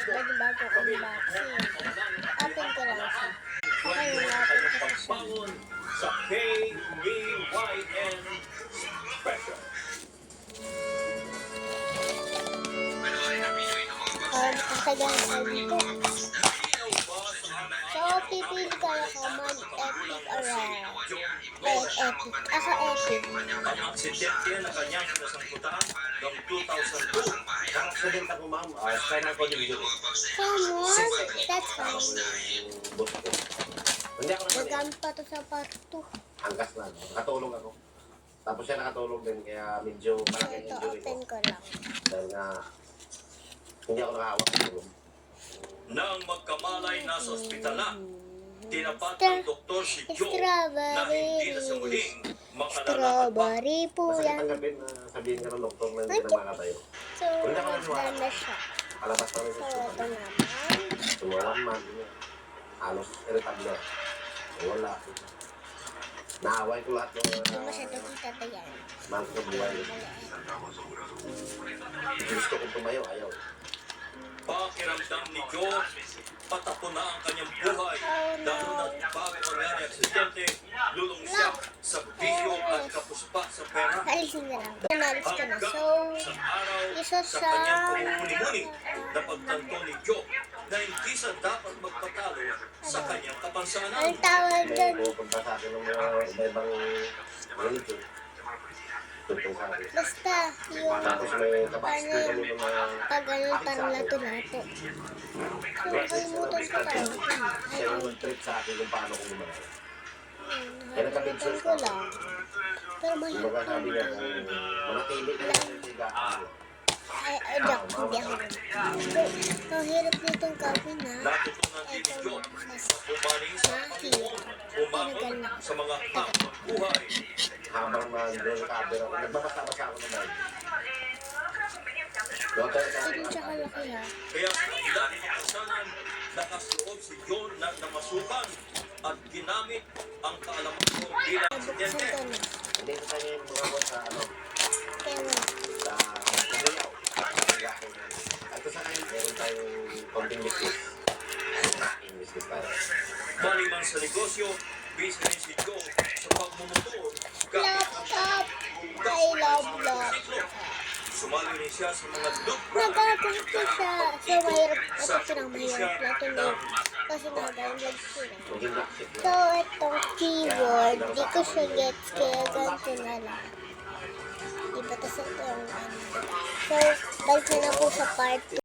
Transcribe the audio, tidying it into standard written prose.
bagong unboxing. Open ko lang siya. Okay, natin ko sa siya. Sa KBYN Special. Kasagaan ko dito. So, pipili kayo ko mag-epic around. Epic. Ako epic. Ang aksidente na kanyang sinasangkutan noong 2002. Ang aksidente ko, ma'am, spinal cord injury. Come on. That's fine. Hindi ako naman Nagamit pa to sa part 2. Angkas na. Nakatulog ako. Tapos siya nakatulog din, kaya medyo malaking Ito, injury ko. open ko lang. Dahil nga, hindi ako nakahawak sa tulog. Nang magkamalay na sa ospital na, tinapat ng doktor si Joe na hindi na sa muling makalalakad pa. Strawberry po Masakit yan. ang gabi na sabihin ka ng doktor na hindi na makatayo. So, nagdan na siya. Kalabas na rin So, sa ito ospital. naman. Tumawan man. Halos irritable. Wala. Naaway ko lahat ng Hindi mo siya nakita to yan. month ng buhay. Gusto kong tumayo, ayaw. Pakiramdam ni Joe, patapon na ang kanyang buhay. Lalo na bago nangyari ang aksidente, lulong siya sa bisyo at kapuspa sa pera. Alisin na lang. Analis ko na. So, Sa araw, isa sa sa... kanyang pamumuni-muni, napagtanto ni Joe na hindi siya dapat magpatalo sa kanyang kapansanan. Ang tawag doon. Pupunta sa akin ng mga iba-ibang religion. Tutong sa akin. Basta, yung Tapos may kapasito kami ng mga pag ano, parang lato-lato. So, kalimutan ko parang. siya yung trip sa akin kung paano ko gumawa. Nakalimutan ko lang. Pero Yung mahirap mga sabi niya, yung manatili ka lang yung higaan mo. ay, joke, hindi ako. So, ang hirap nitong copy na. Natutunan din ni Joe Mas sa umaling sa Panginoon, umakot sa mga hamon buhay. Habang nandun sa camera ko, nagbabasa-basa ako naman. Doctor, hindi siya kalaki ha. kaya sa kabila ng kasanan, nakasloob si John na namasukan at ginamit ang kaalaman ko bilang Nabuksan aksidente. ko na. Hindi ko tayo yung mga boss sa ano, Pero, sa Kagayaw. At sa ngayon, meron tayong konting business. Making business tayo. Maliban sa negosyo, busy rin si Joe sa pagmumotor. laptop. I love laptop. Sumali rin siya sa mga loop Nagagawin ko siya. So, mahirap. Ito pinang-mahirap natin yun. Kasi nag-download sila. maging blacksmith. So, itong keyboard, di ko siya gets. Kaya ganito na lang. Diba? Tapos ito yung ano. So, balik na po sa part